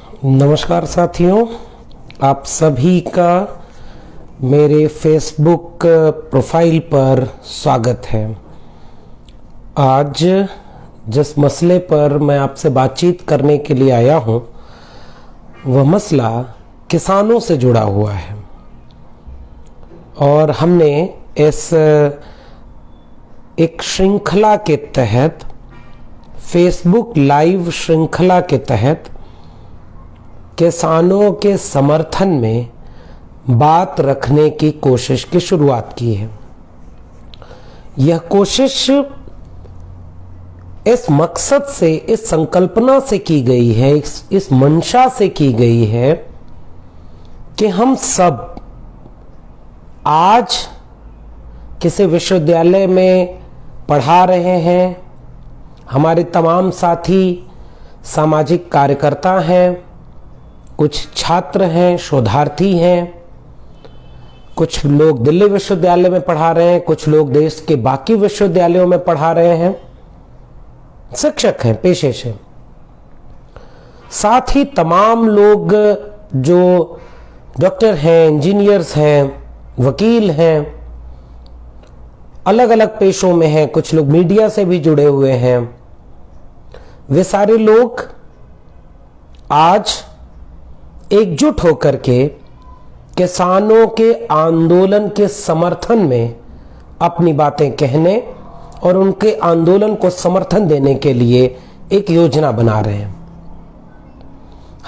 नमस्कार साथियों, आप सभी का मेरे फेसबुक प्रोफाइल पर स्वागत है। आज जिस मसले पर मैं आपसे बातचीत करने के लिए आया हूं, वह मसला किसानों से जुड़ा हुआ है और हमने इस एक श्रृंखला के तहत, फेसबुक लाइव श्रृंखला के तहत किसानों के समर्थन में बात रखने की कोशिश की शुरुआत की है। यह कोशिश इस मकसद से, इस संकल्पना से की गई है, इस मंशा से की गई है कि हम सब आज किसी विश्वविद्यालय में पढ़ा रहे हैं, हमारे तमाम साथी सामाजिक कार्यकर्ता हैं, कुछ छात्र हैं, शोधार्थी हैं, कुछ लोग दिल्ली विश्वविद्यालय में पढ़ा रहे हैं, कुछ लोग देश के बाकी विश्वविद्यालयों में पढ़ा रहे हैं, शिक्षक हैं पेशे से। साथ ही तमाम लोग जो डॉक्टर हैं, इंजीनियर्स हैं, वकील हैं, अलग अलग पेशों में हैं, कुछ लोग मीडिया से भी जुड़े हुए हैं। वे सारे लोग आज एकजुट होकर के किसानों के आंदोलन के समर्थन में अपनी बातें कहने और उनके आंदोलन को समर्थन देने के लिए एक योजना बना रहे हैं।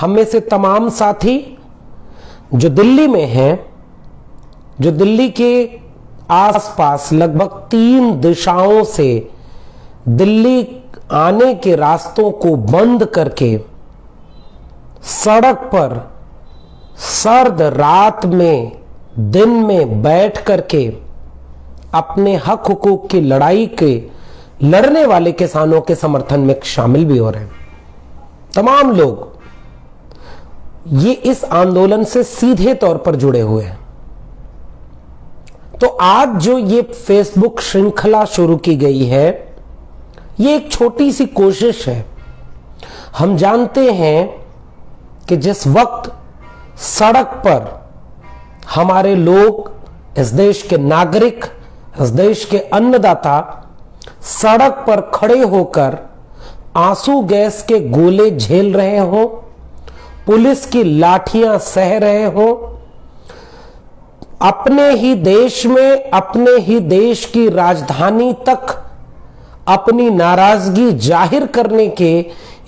हम में से तमाम साथी जो दिल्ली में हैं, जो दिल्ली के आसपास लगभग 3 दिशाओं से दिल्ली आने के रास्तों को बंद करके सड़क पर सर्द रात में, दिन में बैठ करके अपने हक हुकूक की लड़ाई के लड़ने वाले किसानों के समर्थन में शामिल भी हो रहे हैं। तमाम लोग ये इस आंदोलन से सीधे तौर पर जुड़े हुए हैं। तो आज जो ये फेसबुक श्रृंखला शुरू की गई है, ये एक छोटी सी कोशिश है। हम जानते हैं कि जिस वक्त सड़क पर हमारे लोग, इस देश के नागरिक, इस देश के अन्नदाता सड़क पर खड़े होकर आंसू गैस के गोले झेल रहे हों, पुलिस की लाठियां सह रहे हों, अपने ही देश में, अपने ही देश की राजधानी तक अपनी नाराजगी जाहिर करने के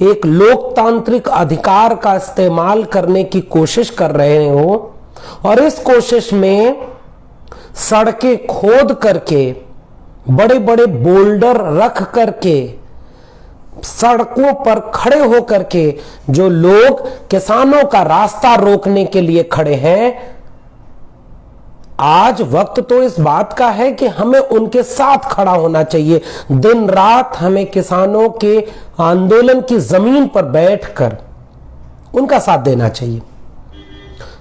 एक लोकतांत्रिक अधिकार का इस्तेमाल करने की कोशिश कर रहे हो और इस कोशिश में सड़कें खोद करके, बड़े बड़े बोल्डर रख करके, सड़कों पर खड़े होकर के जो लोग किसानों का रास्ता रोकने के लिए खड़े हैं, आज वक्त तो इस बात का है कि हमें उनके साथ खड़ा होना चाहिए। दिन रात हमें किसानों के आंदोलन की जमीन पर बैठकर उनका साथ देना चाहिए।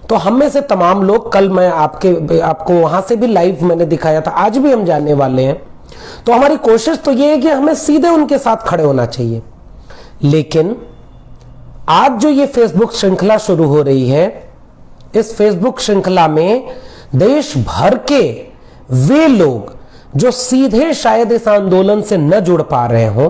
तो हम में से तमाम लोग, कल मैं आपको वहां से भी लाइव मैंने दिखाया था, आज भी हम जाने वाले हैं। तो हमारी कोशिश तो यह है कि हमें सीधे उनके साथ खड़े होना चाहिए। लेकिन आज जो ये फेसबुक श्रृंखला शुरू हो रही है, इस फेसबुक श्रृंखला में देश भर के वे लोग जो सीधे शायद इस आंदोलन से न जुड़ पा रहे हों,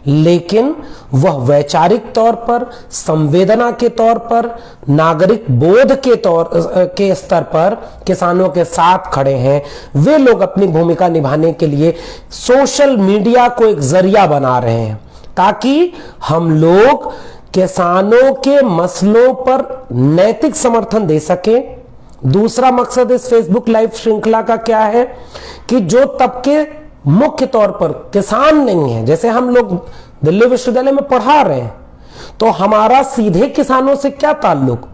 लेकिन वह वैचारिक तौर पर, संवेदना के तौर पर, नागरिक बोध के स्तर पर किसानों के साथ खड़े हैं, वे लोग अपनी भूमिका निभाने के लिए सोशल मीडिया को एक जरिया बना रहे हैं ताकि हम लोग किसानों के मसलों पर नैतिक समर्थन दे सकें। दूसरा मकसद इस फेसबुक लाइव श्रृंखला का क्या है कि जो तबके मुख्य तौर पर किसान नहीं है, जैसे हम लोग दिल्ली विश्वविद्यालय में पढ़ा रहे हैं, तो हमारा सीधे किसानों से क्या ताल्लुक।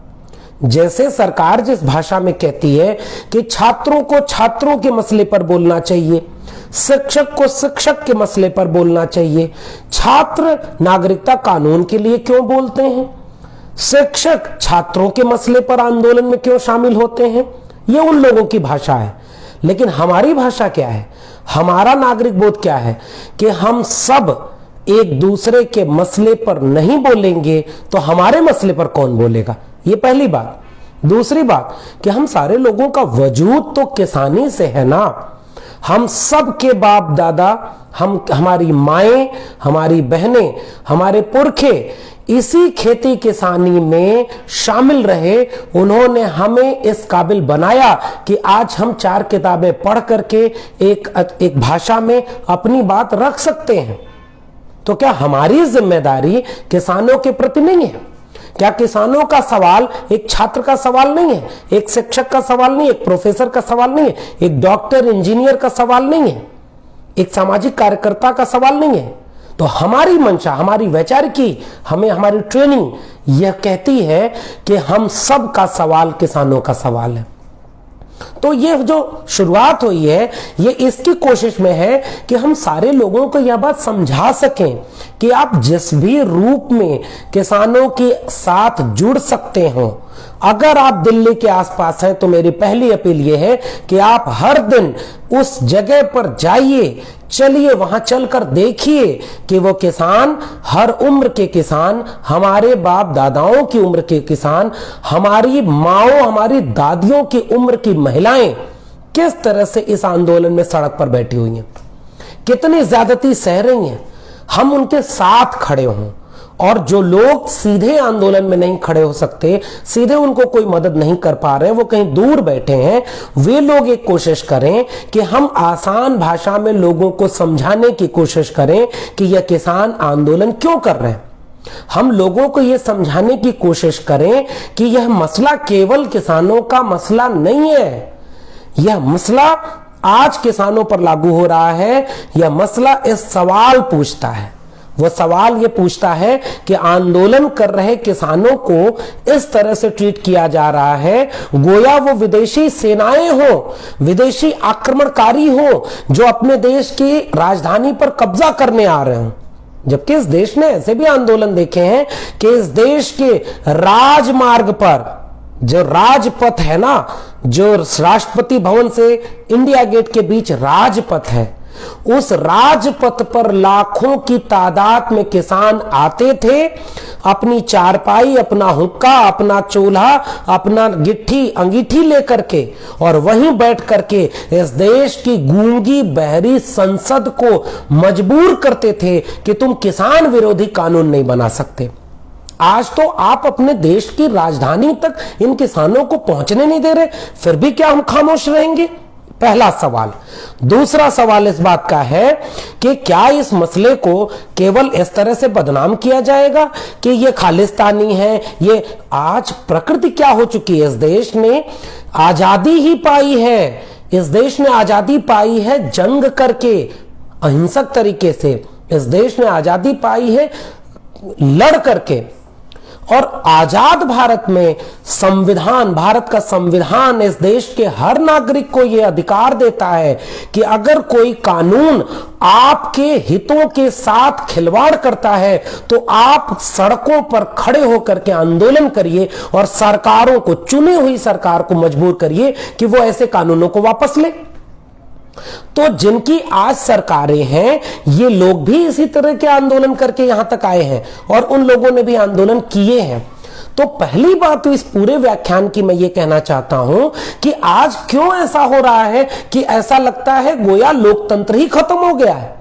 जैसे सरकार जिस भाषा में कहती है कि छात्रों को छात्रों के मसले पर बोलना चाहिए, शिक्षक को शिक्षक के मसले पर बोलना चाहिए, छात्र नागरिकता कानून के लिए क्यों बोलते हैं, शिक्षक छात्रों के मसले पर आंदोलन में क्यों शामिल होते हैं, ये उन लोगों की भाषा है। लेकिन हमारी भाषा क्या है, हमारा नागरिक बोध क्या है कि हम सब एक दूसरे के मसले पर नहीं बोलेंगे तो हमारे मसले पर कौन बोलेगा? ये पहली बात। दूसरी बात कि हम सारे लोगों का वजूद तो किसानी से है ना। हम सब के बाप दादा, हमारी माएं, हमारी बहनें, हमारे पुरखे इसी खेती किसानी में शामिल रहे। उन्होंने हमें इस काबिल बनाया कि आज हम 4 किताबें पढ़ करके एक भाषा में अपनी बात रख सकते हैं। तो क्या हमारी जिम्मेदारी किसानों के प्रति नहीं है? क्या किसानों का सवाल एक छात्र का सवाल नहीं है, एक शिक्षक का सवाल नहीं है, एक प्रोफेसर का सवाल नहीं है, एक डॉक्टर इंजीनियर का सवाल नहीं है, एक सामाजिक कार्यकर्ता का सवाल नहीं है? तो हमारी मंशा, हमारी वैचारिकी, हमारी ट्रेनिंग यह कहती है कि हम सब का सवाल किसानों का सवाल है। तो ये जो शुरुआत हुई है ये इसकी कोशिश में है कि हम सारे लोगों को यह बात समझा सकें कि आप जिस भी रूप में किसानों के साथ जुड़ सकते हो। अगर आप दिल्ली के आसपास हैं तो मेरी पहली अपील यह है कि आप हर दिन उस जगह पर जाइए, चलिए वहां चलकर देखिए कि वो किसान, हर उम्र के किसान, हमारे बाप दादाओं की उम्र के किसान, हमारी माओ, हमारी दादियों की उम्र की महिलाएं किस तरह से इस आंदोलन में सड़क पर बैठी हुई हैं, कितनी ज्यादती सह रही हैं। हम उनके साथ खड़े हों। और जो लोग सीधे आंदोलन में नहीं खड़े हो सकते, सीधे उनको कोई मदद नहीं कर पा रहे, वो कहीं दूर बैठे हैं, वे लोग एक कोशिश करें कि हम आसान भाषा में लोगों को समझाने की कोशिश करें कि यह किसान आंदोलन क्यों कर रहे हैं। हम लोगों को यह समझाने की कोशिश करें कि यह मसला केवल किसानों का मसला नहीं है। यह मसला आज किसानों पर लागू हो रहा है। यह मसला इस सवाल पूछता है, वो सवाल ये पूछता है कि आंदोलन कर रहे किसानों को इस तरह से ट्रीट किया जा रहा है गोया वो विदेशी सेनाएं हो, विदेशी आक्रमणकारी हो जो अपने देश की राजधानी पर कब्जा करने आ रहे हो। जबकि इस देश ने ऐसे भी आंदोलन देखे हैं कि इस देश के राजमार्ग पर, जो राजपथ है ना, जो राष्ट्रपति भवन से इंडिया गेट के बीच राजपथ है, उस राजपथ पर लाखों की तादाद में किसान आते थे, अपनी चारपाई, अपना हुक्का, अपना चूल्हा, अपना गिट्ठी अंगीठी लेकर के, और वहीं बैठ करके इस देश की गूंगी बहरी संसद को मजबूर करते थे कि तुम किसान विरोधी कानून नहीं बना सकते। आज तो आप अपने देश की राजधानी तक इन किसानों को पहुंचने नहीं दे रहे, फिर भी क्या हम खामोश रहेंगे? पहला सवाल। दूसरा सवाल इस बात का है कि क्या इस मसले को केवल इस तरह से बदनाम किया जाएगा कि ये खालिस्तानी है? ये आज प्रकृति क्या हो चुकी है? इस देश ने आजादी ही पाई है, इस देश ने आजादी पाई है जंग करके, अहिंसक तरीके से। इस देश ने आजादी पाई है लड़ करके। और आजाद भारत में संविधान, भारत का संविधान इस देश के हर नागरिक को यह अधिकार देता है कि अगर कोई कानून आपके हितों के साथ खिलवाड़ करता है तो आप सड़कों पर खड़े होकर के आंदोलन करिए और सरकारों को, चुनी हुई सरकार को मजबूर करिए कि वो ऐसे कानूनों को वापस ले। तो जिनकी आज सरकारें हैं, ये लोग भी इसी तरह के आंदोलन करके यहां तक आए हैं और उन लोगों ने भी आंदोलन किए हैं। तो पहली बात तो इस पूरे व्याख्यान की मैं ये कहना चाहता हूं कि आज क्यों ऐसा हो रहा है कि ऐसा लगता है गोया लोकतंत्र ही खत्म हो गया है।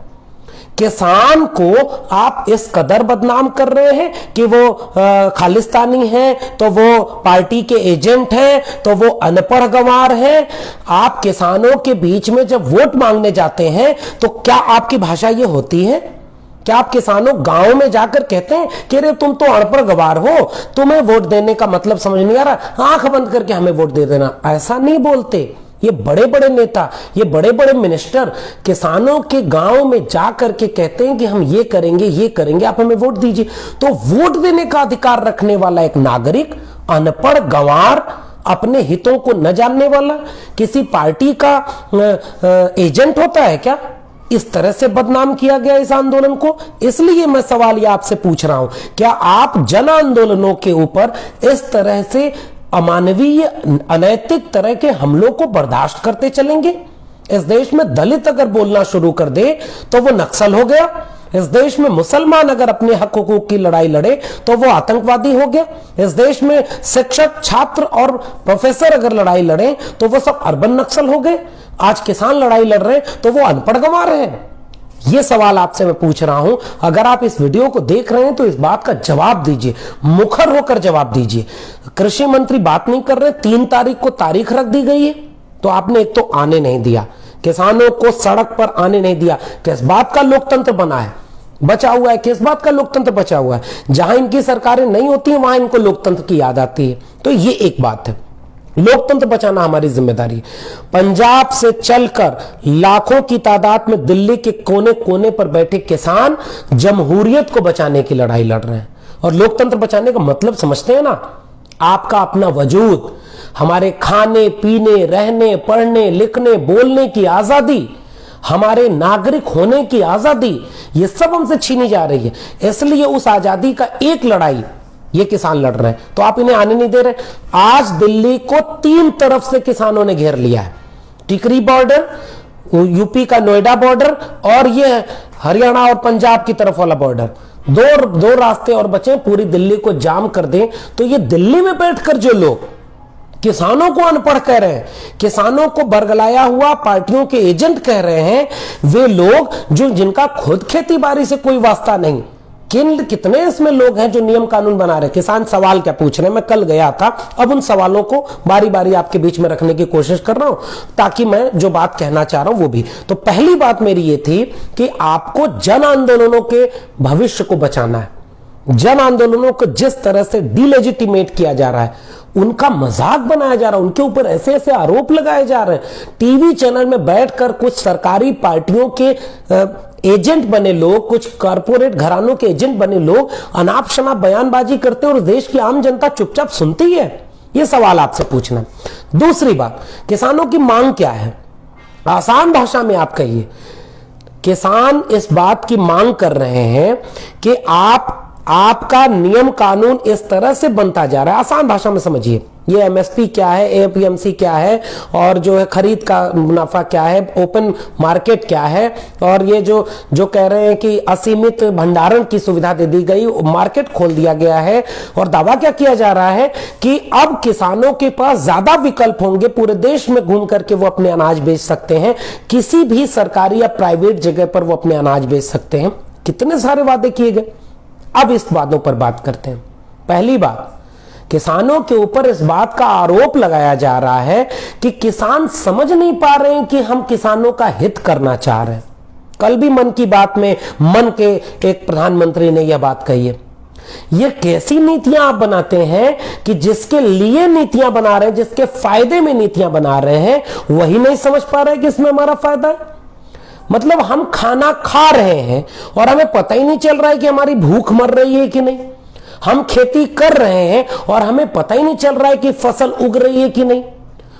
किसान को आप इस कदर बदनाम कर रहे हैं कि वो खालिस्तानी है, तो वो पार्टी के एजेंट हैं, तो वो अनपढ़ गंवार हैं। आप किसानों के बीच में जब वोट मांगने जाते हैं तो क्या आपकी भाषा ये होती है? क्या आप किसानों गांव में जाकर कहते हैं कि अरे तुम तो अनपढ़ गंवार हो, तुम्हें वोट देने का मतलब समझ नहीं आ रहा, आंख बंद करके हमें वोट दे देना? ऐसा नहीं बोलते। ये बड़े बड़े नेता, ये बड़े बड़े मिनिस्टर किसानों के गांव में जाकर के कहते हैं कि हम ये करेंगे, ये करेंगे, आप हमें वोट दीजिए। तो वोट देने का अधिकार रखने वाला एक नागरिक अनपढ़ गंवार, अपने हितों को न जानने वाला किसी पार्टी का एजेंट होता है क्या? इस तरह से बदनाम किया गया इस आंदोलन को। इसलिए मैं सवाल ये आपसे पूछ रहा हूं, क्या आप जन आंदोलनों के ऊपर इस तरह से अमानवीय, अनैतिक तरह के हमलों को बर्दाश्त करते चलेंगे? इस देश में दलित अगर बोलना शुरू कर दे तो वो नक्सल हो गया। इस देश में मुसलमान अगर अपने हक हकूक की लड़ाई लड़े तो वो आतंकवादी हो गया। इस देश में शिक्षक, छात्र और प्रोफेसर अगर लड़ाई लड़े तो वो सब अर्बन नक्सल हो गए। आज किसान लड़ाई लड़ रहे हैं तो वो अनपढ़ गंवा रहे हैं। ये सवाल आपसे मैं पूछ रहा हूं, अगर आप इस वीडियो को देख रहे हैं तो इस बात का जवाब दीजिए, मुखर होकर जवाब दीजिए। कृषि मंत्री बात नहीं कर रहे, 3 तारीख को तारीख रख दी गई है तो आपने एक तो आने नहीं दिया, किसानों को सड़क पर आने नहीं दिया। किस बात का लोकतंत्र बना है, बचा हुआ है? किस बात का लोकतंत्र बचा हुआ है? जहां इनकी सरकारें नहीं होती हैं वहां इनको लोकतंत्र की याद आती है। तो ये एक बात है, लोकतंत्र बचाना हमारी जिम्मेदारी है। पंजाब से चलकर लाखों की तादाद में दिल्ली के कोने कोने पर बैठे किसान जमहूरियत को बचाने की लड़ाई लड़ रहे हैं। और लोकतंत्र बचाने का मतलब समझते हैं ना, आपका अपना वजूद, हमारे खाने पीने, रहने, पढ़ने, लिखने, बोलने की आजादी, हमारे नागरिक होने की आजादी, ये सब हमसे छीनी जा रही है। इसलिए उस आजादी का एक लड़ाई ये किसान लड़ रहे हैं, तो आप इन्हें आने नहीं दे रहे। आज दिल्ली को 3 तरफ से किसानों ने घेर लिया है, टिकरी बॉर्डर, यूपी का नोएडा बॉर्डर और ये हरियाणा और पंजाब की तरफ वाला बॉर्डर। दो रास्ते और बचे, पूरी दिल्ली को जाम कर दें। तो ये दिल्ली में बैठकर जो लोग किसानों को अनपढ़ कह रहे हैं, किसानों को बरगलाया हुआ पार्टियों के एजेंट कह रहे हैं, वे लोग जो जिनका खुद खेती बाड़ी से कोई वास्ता नहीं, कितने इसमें लोग हैं जो नियम कानून बना रहे। किसान सवाल क्या पूछ रहे हैं, मैं कल गया था, अब उन सवालों को बारी बारी आपके बीच में रखने की कोशिश कर रहा हूं ताकि मैं जो बात कहना चाह रहा हूं वो भी। तो पहली बात मेरी ये थी कि आपको जन आंदोलनों के भविष्य को बचाना है। जन आंदोलनों को जिस तरह से डिलेजिटिमेट किया जा रहा है, उनका मजाक बनाया जा रहा है, उनके ऊपर ऐसे ऐसे आरोप लगाए जा रहे हैं। टीवी चैनल में बैठकर कुछ सरकारी पार्टियों के एजेंट बने लोग, कुछ कारपोरेट घरानों के एजेंट बने लोग अनाप शनाप बयानबाजी करते हैं और देश की आम जनता चुपचाप सुनती है। यह सवाल आपसे पूछना। दूसरी बात, किसानों की मांग क्या है? आसान भाषा में आप कहिए। किसान इस बात की मांग कर रहे हैं कि आपका नियम कानून इस तरह से बनता जा रहा है, आसान भाषा में समझिए, ये एमएसपी क्या है, एपीएमसी क्या है, और जो है खरीद का मुनाफा क्या है, ओपन मार्केट क्या है, और ये जो कह रहे हैं कि असीमित भंडारण की सुविधा दे दी गई, मार्केट खोल दिया गया है। और दावा क्या किया जा रहा है कि अब किसानों के पास ज्यादा विकल्प होंगे, पूरे देश में घूम करके वो अपने अनाज बेच सकते हैं, किसी भी सरकारी या प्राइवेट जगह पर वो अपने अनाज बेच सकते हैं। कितने सारे वादे किए गए। अब इस बातों पर बात करते हैं। पहली बात, किसानों के ऊपर इस बात का आरोप लगाया जा रहा है कि किसान समझ नहीं पा रहे हैं कि हम किसानों का हित करना चाह रहे हैं। कल भी मन की बात में मन के एक प्रधानमंत्री ने यह बात कही है। ये कैसी नीतियां आप बनाते हैं कि जिसके लिए नीतियां बना रहे हैं, जिसके फायदे में नीतियां बना रहे हैं, वही नहीं समझ पा रहे कि इसमें हमारा फायदा है। मतलब हम खाना खा रहे हैं और हमें पता ही नहीं चल रहा है कि हमारी भूख मर रही है कि नहीं। हम खेती कर रहे हैं और हमें पता ही नहीं चल रहा है कि फसल उग रही है कि नहीं।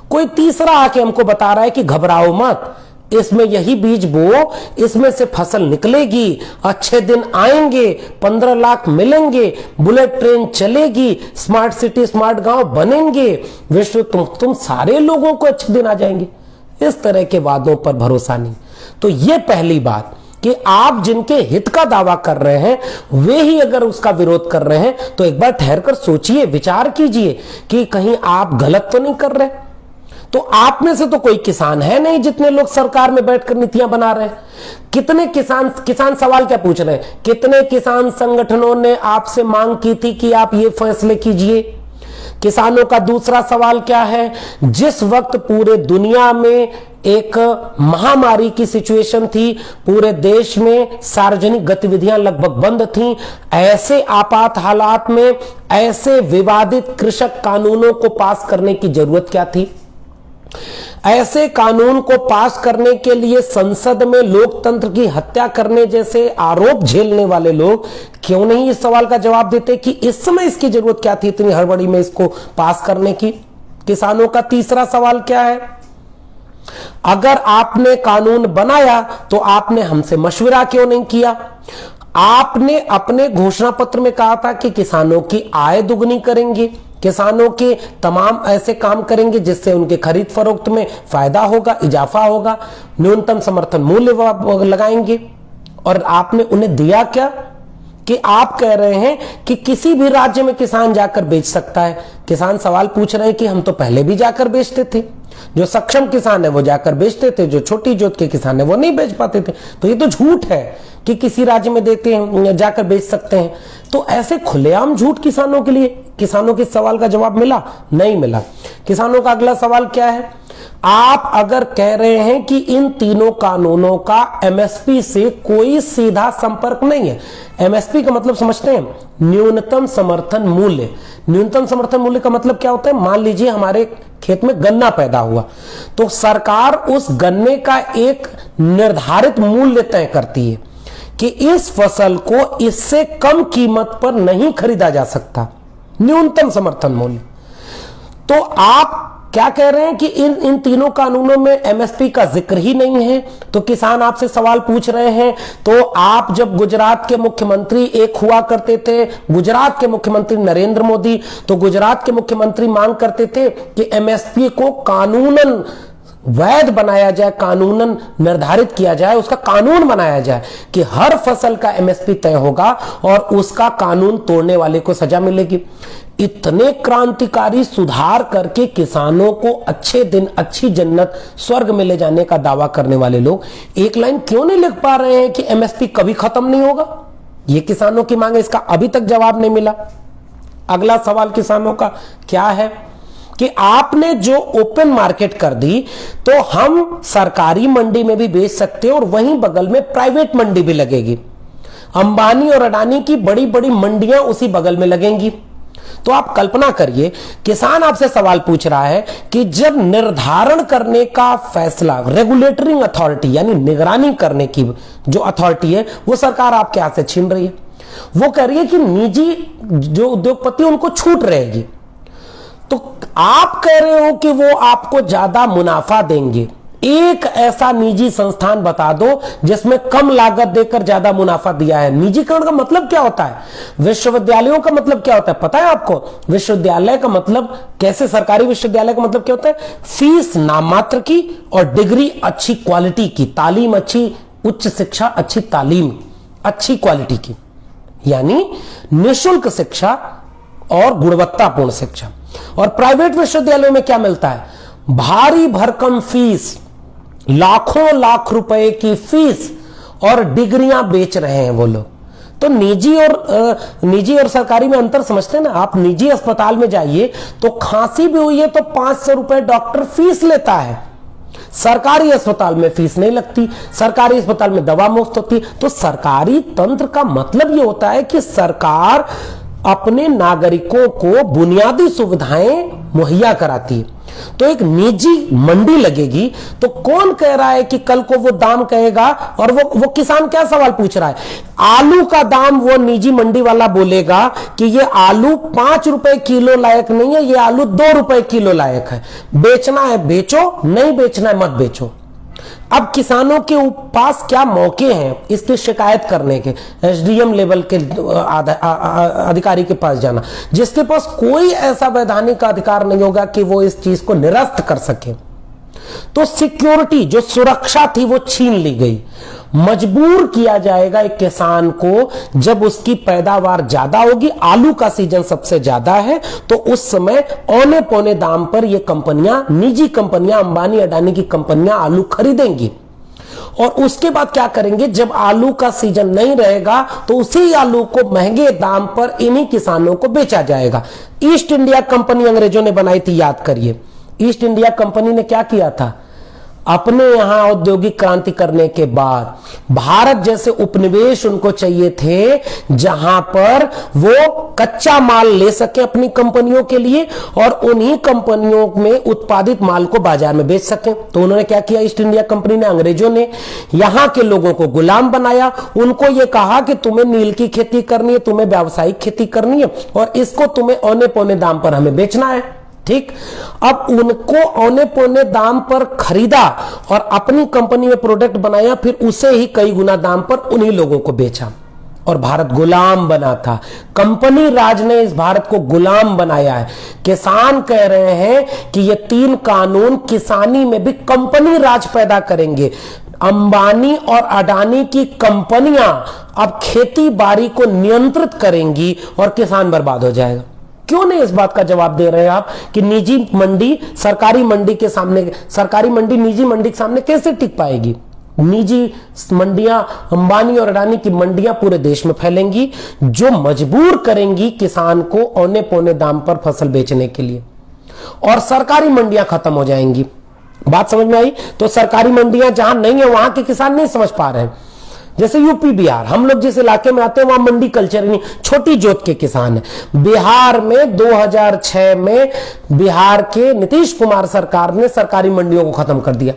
कोई तीसरा आके हमको बता रहा है कि घबराओ मत, इसमें यही बीज बो, इसमें से फसल निकलेगी, अच्छे दिन आएंगे, 15 लाख मिलेंगे, बुलेट ट्रेन चलेगी, स्मार्ट सिटी स्मार्ट गांव बनेंगे, विश्व तुम सारे लोगों को अच्छे दिन आ जाएंगे। इस तरह के वादों पर भरोसा नहीं। तो ये पहली बात कि आप जिनके हित का दावा कर रहे हैं वे ही अगर उसका विरोध कर रहे हैं तो एक बार ठहर कर सोचिए, विचार कीजिए कि कहीं आप गलत तो नहीं कर रहे। तो आप में से तो कोई किसान है नहीं जितने लोग सरकार में बैठकर नीतियां बना रहे हैं। कितने किसान सवाल क्या पूछ रहे हैं, कितने किसान संगठनों ने आपसे मांग की थी कि आप ये फैसले कीजिए। किसानों का दूसरा सवाल क्या है, जिस वक्त पूरे दुनिया में एक महामारी की सिचुएशन थी, पूरे देश में सार्वजनिक गतिविधियां लगभग बंद थीं, ऐसे आपात हालात में ऐसे विवादित कृषक कानूनों को पास करने की जरूरत क्या थी। ऐसे कानून को पास करने के लिए संसद में लोकतंत्र की हत्या करने जैसे आरोप झेलने वाले लोग क्यों नहीं इस सवाल का जवाब देते कि इस समय इसकी जरूरत क्या थी, इतनी हड़बड़ी में इसको पास करने की। किसानों का तीसरा सवाल क्या है, अगर आपने कानून बनाया तो आपने हमसे मशवरा क्यों नहीं किया। आपने अपने घोषणा पत्र में कहा था कि किसानों की आय दुगनी करेंगे, किसानों के तमाम ऐसे काम करेंगे जिससे उनके खरीद फरोख्त में फायदा होगा, इजाफा होगा। न्यूनतम समर्थन मूल्य लगाएंगे। और आपने उन्हें दिया क्या कि आप कह रहे हैं कि किसी भी राज्य में किसान जाकर बेच सकता है। किसान सवाल पूछ रहे हैं कि हम तो पहले भी जाकर बेचते थे, जो सक्षम किसान है वो जाकर बेचते थे, जो छोटी जोत के किसान है वो नहीं बेच पाते थे। तो ये तो झूठ है कि किसी राज्य में देते हैं जाकर बेच सकते हैं। तो ऐसे खुलेआम झूठ किसानों के लिए, किसानों के सवाल का जवाब मिला? नहीं मिला। किसानों का अगला सवाल क्या है? आप अगर कह रहे हैं कि इन तीनों कानूनों का एमएसपी से कोई सीधा संपर्क नहीं है। एमएसपी का मतलब समझते हैं? न्यूनतम समर्थन मूल्य। न्यूनतम समर्थन मूल्य का मतलब क्या होता है? मान लीजिए हमारे खेत में गन्ना पैदा हुआ, तो सरकार उस गन्ने का एक निर्धारित मूल्य तय करती है कि इस फसल को इससे कम कीमत पर नहीं खरीदा जा सकता, न्यूनतम समर्थन मूल्य। तो आप क्या कह रहे हैं कि इन तीनों कानूनों में एमएसपी का जिक्र ही नहीं है। तो किसान आपसे सवाल पूछ रहे हैं, तो आप जब गुजरात के मुख्यमंत्री एक हुआ करते थे, गुजरात के मुख्यमंत्री नरेंद्र मोदी, तो गुजरात के मुख्यमंत्री मांग करते थे कि एमएसपी को कानूनन वैध बनाया जाए, कानूनन निर्धारित किया जाए, उसका कानून बनाया जाए कि हर फसल का एमएसपी तय होगा और उसका कानून तोड़ने वाले को सजा मिलेगी। इतने क्रांतिकारी सुधार करके किसानों को अच्छे दिन, अच्छी जन्नत, स्वर्ग में ले जाने का दावा करने वाले लोग एक लाइन क्यों नहीं लिख पा रहे हैं कि एमएसपी कभी खत्म नहीं होगा? ये किसानों की मांग है, इसका अभी तक जवाब नहीं मिला। अगला सवाल किसानों का क्या है कि आपने जो ओपन मार्केट कर दी, तो हम सरकारी मंडी में भी बेच सकते हैं और वहीं बगल में प्राइवेट मंडी भी लगेगी। अंबानी और अडानी की बड़ी बड़ी मंडियां उसी बगल में लगेंगी। तो आप कल्पना करिए, किसान आपसे सवाल पूछ रहा है कि जब निर्धारण करने का फैसला, रेगुलेटरिंग अथॉरिटी यानी निगरानी करने की जो अथॉरिटी है, वो सरकार आपके हाथ से छीन रही है। वो कह रही है कि निजी जो उद्योगपति उनको छूट रहेगी। तो आप कह रहे हो कि वो आपको ज्यादा मुनाफा देंगे। एक ऐसा निजी संस्थान बता दो जिसमें कम लागत देकर ज्यादा मुनाफा दिया है। निजीकरण का मतलब क्या होता है? विश्वविद्यालयों का मतलब क्या होता है पता है आपको? विश्वविद्यालय का मतलब, कैसे सरकारी विश्वविद्यालय का मतलब क्या होता है? फीस नाममात्र की और डिग्री अच्छी क्वालिटी की, तालीम अच्छी, उच्च शिक्षा अच्छी तालीम, अच्छी क्वालिटी की, यानी निःशुल्क शिक्षा और गुणवत्तापूर्ण शिक्षा। और प्राइवेट विश्वविद्यालयों में क्या मिलता है? भारी भरकम फीस, लाखों लाख रुपए की फीस और डिग्रियां बेच रहे हैं वो लोग। तो निजी और सरकारी में अंतर समझते हैं ना? आप निजी अस्पताल में जाइए तो खांसी भी हुई है तो 500 रुपए डॉक्टर फीस लेता है। सरकारी अस्पताल में फीस नहीं लगती, सरकारी अस्पताल में दवा मुफ्त होती। तो सरकारी तंत्र का मतलब ये होता है कि सरकार अपने नागरिकों को बुनियादी सुविधाएं मुहैया कराती है। तो एक निजी मंडी लगेगी तो कौन कह रहा है कि कल को वो दाम कहेगा? और वो किसान क्या सवाल पूछ रहा है? आलू का दाम वो निजी मंडी वाला बोलेगा कि ये आलू 5 रुपए किलो लायक नहीं है, ये आलू 2 रुपए किलो लायक है। बेचना है बेचो, नहीं बेचना है मत बेचो। अब किसानों के पास क्या मौके हैं इसकी शिकायत करने के? एसडीएम लेवल के अधिकारी के पास जाना, जिसके पास कोई ऐसा वैधानिक अधिकार नहीं होगा कि वो इस चीज को निरस्त कर सके। तो सिक्योरिटी, जो सुरक्षा थी, वो छीन ली गई। मजबूर किया जाएगा एक किसान को, जब उसकी पैदावार ज्यादा होगी, आलू का सीजन सबसे ज्यादा है, तो उस समय औने पौने दाम पर ये कंपनियां, निजी कंपनियां, अंबानी अडानी की कंपनियां आलू खरीदेंगी। और उसके बाद क्या करेंगे? जब आलू का सीजन नहीं रहेगा तो उसी आलू को महंगे दाम पर इन्हीं किसानों को बेचा जाएगा। ईस्ट इंडिया कंपनी अंग्रेजों ने बनाई थी, याद करिए। ईस्ट इंडिया कंपनी ने क्या किया था? अपने यहां औद्योगिक क्रांति करने के बाद भारत जैसे उपनिवेश उनको चाहिए थे जहां पर वो कच्चा माल ले सके अपनी कंपनियों के लिए और उन्हीं कंपनियों में उत्पादित माल को बाजार में बेच सके। तो उन्होंने क्या किया? ईस्ट इंडिया कंपनी ने, अंग्रेजों ने यहां के लोगों को गुलाम बनाया। उनको यह कहा कि तुम्हें नील की खेती करनी है, तुम्हें व्यावसायिक खेती करनी है और इसको तुम्हें औने पौने दाम पर हमें बेचना है। ठीक, अब उनको औने पौने दाम पर खरीदा और अपनी कंपनी में प्रोडक्ट बनाया, फिर उसे ही कई गुना दाम पर उन्हीं लोगों को बेचा। और भारत गुलाम बना था। कंपनी राज ने इस भारत को गुलाम बनाया है। किसान कह रहे हैं कि ये 3 कानून किसानी में भी कंपनी राज पैदा करेंगे। अंबानी और अडानी की कंपनियां अब खेती बाड़ी को नियंत्रित करेंगी और किसान बर्बाद हो जाएगा। क्यों नहीं इस बात का जवाब दे रहे हैं आप कि निजी मंडी सरकारी मंडी के सामने, सरकारी मंडी निजी मंडी के सामने कैसे टिक पाएगी? निजी मंडियां, अंबानी और अडानी की मंडियां पूरे देश में फैलेंगी, जो मजबूर करेंगी किसान को औने पौने दाम पर फसल बेचने के लिए, और सरकारी मंडियां खत्म हो जाएंगी। बात समझ में आई? तो सरकारी मंडियां जहां नहीं है वहां के किसान नहीं समझ पा रहे हैं। जैसे यूपी बिहार, हम लोग जिस इलाके में आते हैं वहां मंडी कल्चर नहीं, छोटी जोत के किसान है। बिहार में 2006 में बिहार के नीतीश कुमार सरकार ने सरकारी मंडियों को खत्म कर दिया।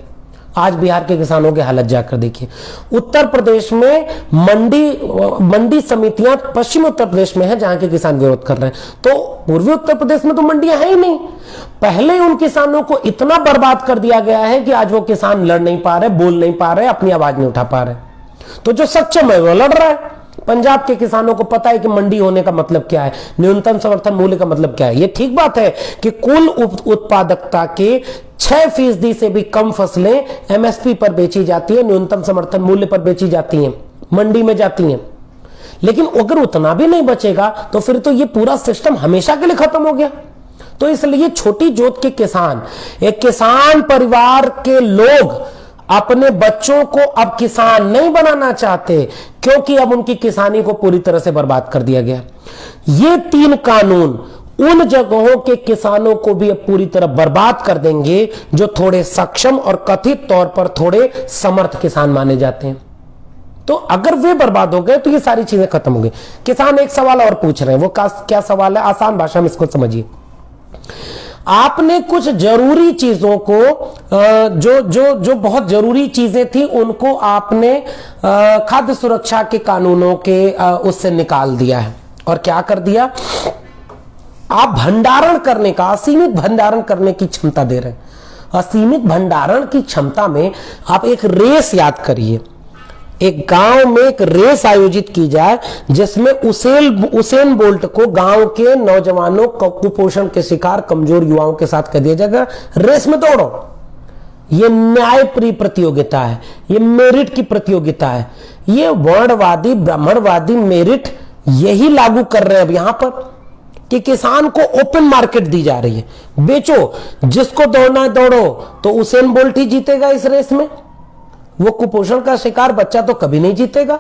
आज बिहार के किसानों की हालत जाकर देखिए। उत्तर प्रदेश में मंडी समितियां पश्चिमी उत्तर प्रदेश में है जहां के किसान विरोध कर रहे हैं, तो पूर्वी उत्तर प्रदेश में तो मंडियां है ही नहीं। पहले उन किसानों को इतना बर्बाद कर दिया गया है कि आज वो किसान लड़ नहीं पा रहे, बोल नहीं पा रहे, अपनी आवाज नहीं उठा पा रहे। तो जो सक्षम है वो लड़ रहा है। पंजाब के किसानों को पता है कि मंडी होने का मतलब क्या है, न्यूनतम समर्थन मूल्य का मतलब क्या है। ये ठीक बात है कि कुल उत्पादकता के 6% से भी कम फसलें एमएसपी पर बेची जाती है, न्यूनतम समर्थन मूल्य पर बेची जाती हैं, मंडी में जाती हैं। लेकिन अगर उतना भी नहीं बचेगा तो फिर तो ये पूरा सिस्टम हमेशा के लिए खत्म हो गया। तो इसलिए छोटी जोत के किसान, एक किसान परिवार के लोग अपने बच्चों को अब किसान नहीं बनाना चाहते, क्योंकि अब उनकी किसानी को पूरी तरह से बर्बाद कर दिया गया। ये 3 कानून उन जगहों के किसानों को भी अब पूरी तरह बर्बाद कर देंगे जो थोड़े सक्षम और कथित तौर पर थोड़े समर्थ किसान माने जाते हैं। तो अगर वे बर्बाद हो गए तो ये सारी चीजें खत्म हो गई। किसान एक सवाल और पूछ रहे हैं, वो क्या सवाल है? आसान भाषा में इसको समझिए। आपने कुछ जरूरी चीजों को जो बहुत जरूरी चीजें थी उनको आपने खाद्य सुरक्षा के कानूनों के उससे निकाल दिया है। और क्या कर दिया? आप भंडारण करने का, असीमित भंडारण करने की क्षमता दे रहे हैं। असीमित भंडारण की क्षमता में आप एक रेस याद करिए, एक गांव में एक रेस आयोजित की जाए जिसमें उसेन बोल्ट को गांव के नौजवानों कुपोषण के शिकार कमजोर युवाओं के साथ कह दिया जाएगा, रेस में दौड़ो। ये न्यायप्रिय प्रतियोगिता है, ये मेरिट की प्रतियोगिता है। ये वर्णवादी ब्राह्मणवादी मेरिट यही लागू कर रहे हैं अब यहां पर कि किसान को ओपन मार्केट दी जा रही है, बेचो, जिसको दौड़ना है दौड़ो। तो उसेन बोल्ट ही जीतेगा इस रेस में, वो कुपोषण का शिकार बच्चा तो कभी नहीं जीतेगा।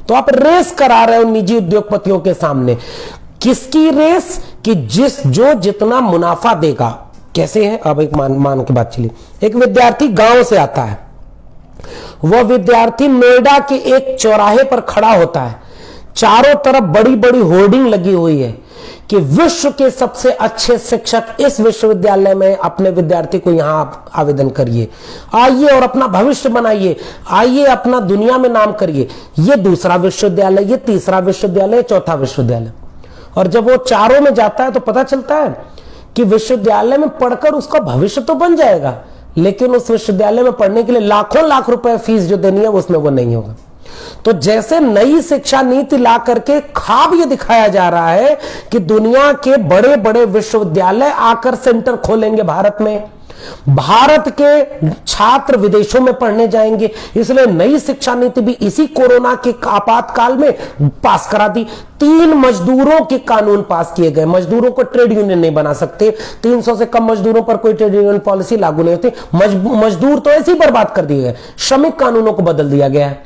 तो आप रेस करा रहे हो निजी उद्योगपतियों के सामने। किसकी रेस? कि जो जितना मुनाफा देगा। कैसे है? अब एक मान के बात चलिए। एक विद्यार्थी गांव से आता है, वह विद्यार्थी नोएडा के एक चौराहे पर खड़ा होता है, चारों तरफ बड़ी बड़ी होर्डिंग लगी हुई है कि विश्व के सबसे अच्छे शिक्षक इस विश्वविद्यालय में अपने विद्यार्थी को यहां आवेदन करिए, आइए और अपना भविष्य बनाइए, आइए अपना दुनिया में नाम करिए। ये दूसरा विश्वविद्यालय, ये तीसरा विश्वविद्यालय, चौथा विश्वविद्यालय। और जब वो चारों में जाता है तो पता चलता है कि विश्वविद्यालय में पढ़कर उसका भविष्य तो बन जाएगा, लेकिन उस विश्वविद्यालय में पढ़ने के लिए लाखों लाख रुपए फीस जो देनी है उसमें वो नहीं होगा। तो जैसे नई शिक्षा नीति ला करके ख्वाब ये दिखाया जा रहा है कि दुनिया के बड़े बड़े विश्वविद्यालय आकर सेंटर खोलेंगे भारत में, भारत के छात्र विदेशों में पढ़ने जाएंगे, इसलिए नई शिक्षा नीति भी इसी कोरोना के आपातकाल में पास करा दी। 3 मजदूरों के कानून पास किए गए। मजदूरों को ट्रेड यूनियन नहीं बना सकते, 300 से कम मजदूरों पर कोई ट्रेड यूनियन पॉलिसी लागू नहीं होती। मजदूर तो ऐसे ही बर्बाद कर दिए गए। श्रमिक कानूनों को बदल दिया गया है,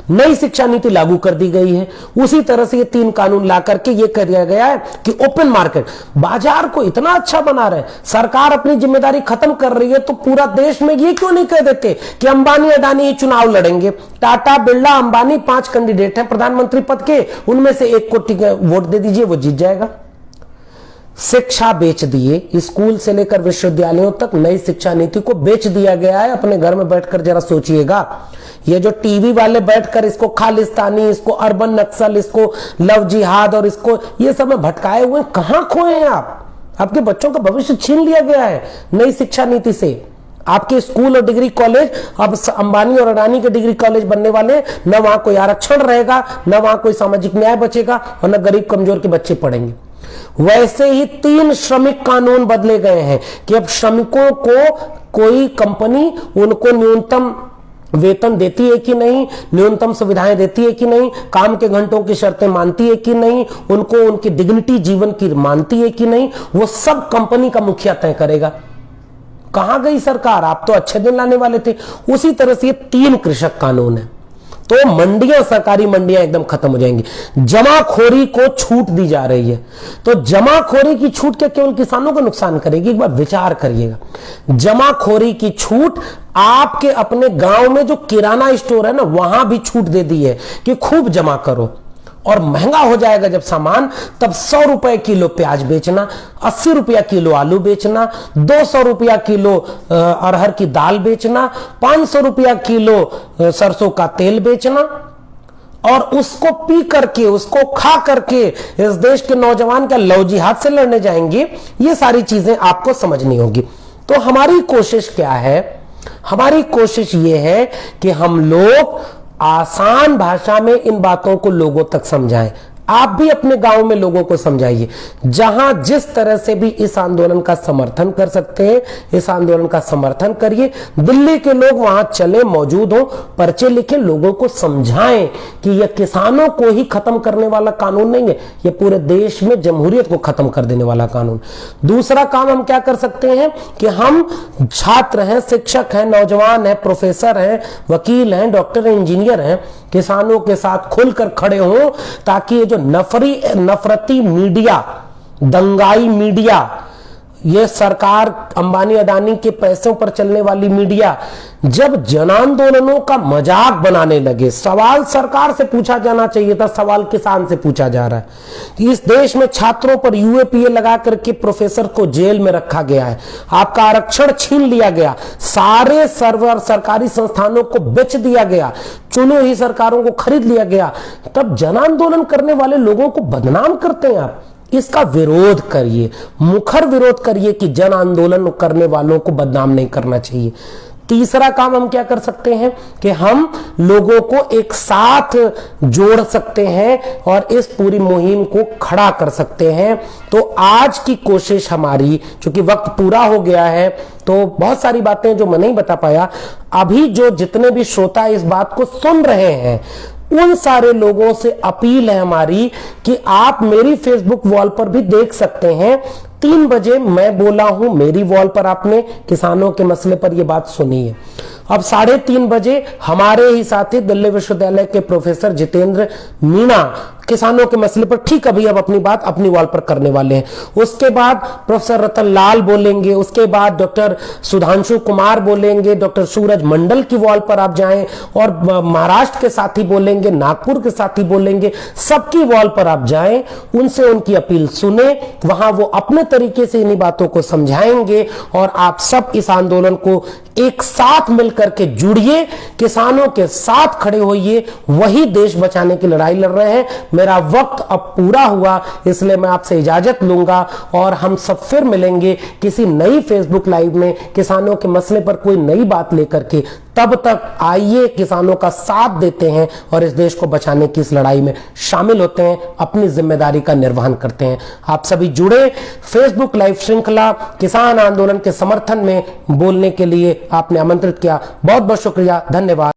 नई शिक्षा नीति लागू कर दी गई है। उसी तरह से ये 3 कानून ला करके ये कर दिया गया है कि ओपन मार्केट, बाजार को इतना अच्छा बना रहे, सरकार अपनी जिम्मेदारी खत्म कर रही है, तो पूरा देश में ये क्यों नहीं कह देते कि अंबानी अडानी ये चुनाव लड़ेंगे? टाटा बिरला अंबानी 5 कैंडिडेट हैं प्रधानमंत्री पद के, उनमें से एक को वोट दे दीजिए, वो जीत जाएगा। शिक्षा बेच दिए, स्कूल से लेकर विश्वविद्यालयों तक नई शिक्षा नीति को बेच दिया गया है। अपने घर में बैठकर जरा सोचिएगा, ये जो टीवी वाले बैठकर इसको खालिस्तानी, इसको अर्बन नक्सल, इसको लव जिहाद और इसको ये सब में भटकाए हुए, कहां खोए हैं आप? आपके बच्चों का भविष्य छीन लिया गया है नई शिक्षा नीति से। आपके स्कूल और डिग्री कॉलेज अब अंबानी और अडानी के डिग्री कॉलेज बनने वाले, न वहां कोई आरक्षण रहेगा, न वहां कोई सामाजिक न्याय बचेगा और न गरीब कमजोर के बच्चे पढ़ेंगे। वैसे ही 3 श्रमिक कानून बदले गए हैं कि अब श्रमिकों को कोई कंपनी उनको न्यूनतम वेतन देती है कि नहीं, न्यूनतम सुविधाएं देती है कि नहीं, काम के घंटों की शर्तें मानती है कि नहीं, उनको उनकी डिग्निटी जीवन की मानती है कि नहीं, वो सब कंपनी का मुखिया तय करेगा। कहां गई सरकार? आप तो अच्छे दिन लाने वाले थे। उसी तरह से ये 3 कृषक कानून है, तो मंडियां, सरकारी मंडियां एकदम खत्म हो जाएंगी। जमाखोरी को छूट दी जा रही है, तो जमाखोरी की छूट क्या केवल किसानों को नुकसान करेगी? एक बार विचार करिएगा। जमाखोरी की छूट आपके अपने गांव में जो किराना स्टोर है ना, वहां भी छूट दे दी है कि खूब जमा करो, और महंगा हो जाएगा जब सामान, तब 100 रुपए किलो प्याज बेचना, 80 रुपया किलो आलू बेचना, 200 रुपया किलो अरहर की दाल बेचना, 500 रुपया किलो सरसों का तेल बेचना, और उसको पी करके, उसको खा करके इस देश के नौजवान क्या लव जिहाद से लड़ने जाएंगे? ये सारी चीजें आपको समझनी होगी। तो हमारी कोशिश क्या है? हमारी कोशिश ये है कि हम लोग आसान भाषा में इन बातों को लोगों तक समझाएं। आप भी अपने गांव में लोगों को समझाइए। जहां जिस तरह से भी इस आंदोलन का समर्थन कर सकते हैं, इस आंदोलन का समर्थन करिए। दिल्ली के लोग वहां चले, मौजूद हो, पर्चे लिखें, लोगों को समझाएं कि यह किसानों को ही खत्म करने वाला कानून नहीं है, यह पूरे देश में जमहूरियत को खत्म कर देने वाला कानून। दूसरा काम हम क्या कर सकते हैं कि हम छात्र हैं, शिक्षक हैं, नौजवान हैं, प्रोफेसर हैं, वकील हैं, डॉक्टर हैं, इंजीनियर हैं, किसानों के साथ खुलकर खड़े हों, ताकि ये जो नफरती मीडिया, दंगाई मीडिया, ये सरकार अंबानी अडानी के पैसों पर चलने वाली मीडिया जब जन आंदोलनों का मजाक बनाने लगे, सवाल सरकार से पूछा जाना चाहिए था, सवाल किसान से पूछा जा रहा है। इस देश में छात्रों पर यूएपीए लगा करके प्रोफेसर को जेल में रखा गया है, आपका आरक्षण छीन लिया गया, सारे सर्वर सरकारी संस्थानों को बेच दिया गया, चुनी हुई सरकारों को खरीद लिया गया, तब जन आंदोलन करने वाले लोगों को बदनाम करते हैं आप। इसका विरोध करिए, मुखर विरोध करिए कि जन आंदोलन करने वालों को बदनाम नहीं करना चाहिए। तीसरा काम हम क्या कर सकते हैं कि हम लोगों को एक साथ जोड़ सकते हैं और इस पूरी मुहिम को खड़ा कर सकते हैं। तो आज की कोशिश हमारी, चूंकि वक्त पूरा हो गया है, तो बहुत सारी बातें जो मैं नहीं बता पाया, अभी जो जितने भी श्रोता इस बात को सुन रहे हैं, उन सारे लोगों से अपील है हमारी कि आप मेरी फेसबुक वॉल पर भी देख सकते हैं। 3 बजे मैं बोला हूं, मेरी वॉल पर आपने किसानों के मसले पर यह बात सुनी है। अब 3:30 बजे हमारे ही साथी दिल्ली विश्वविद्यालय के प्रोफेसर जितेंद्र मीणा किसानों के मसले पर ठीक अभी अब अपनी बात अपनी वॉल पर करने वाले हैं। उसके बाद प्रोफेसर रतन लाल बोलेंगे, उसके बाद डॉक्टर सुधांशु कुमार बोलेंगे, डॉक्टर सूरज मंडल की वॉल पर आप जाएं, और महाराष्ट्र के साथी बोलेंगे, नागपुर के साथी बोलेंगे, सबकी वॉल पर आप जाएं, उनसे उनकी अपील सुने, वहां वो अपने तरीके से इन्हीं बातों को समझाएंगे और आप सब इस आंदोलन को एक साथ मिलकर के जुड़िए, किसानों के साथ खड़े होइए, वही देश बचाने की लड़ाई लड़ रहे हैं। मेरा वक्त अब पूरा हुआ, इसलिए मैं आपसे इजाजत लूंगा और हम सब फिर मिलेंगे किसी नई फेसबुक लाइव में किसानों के मसले पर कोई नई बात लेकर के। तब तक आइए किसानों का साथ देते हैं और इस देश को बचाने की इस लड़ाई में शामिल होते हैं, अपनी जिम्मेदारी का निर्वहन करते हैं। आप सभी जुड़े फेसबुक लाइव श्रृंखला किसान आंदोलन के समर्थन में बोलने के लिए आपने आमंत्रित किया। बहुत बहुत शुक्रिया, धन्यवाद।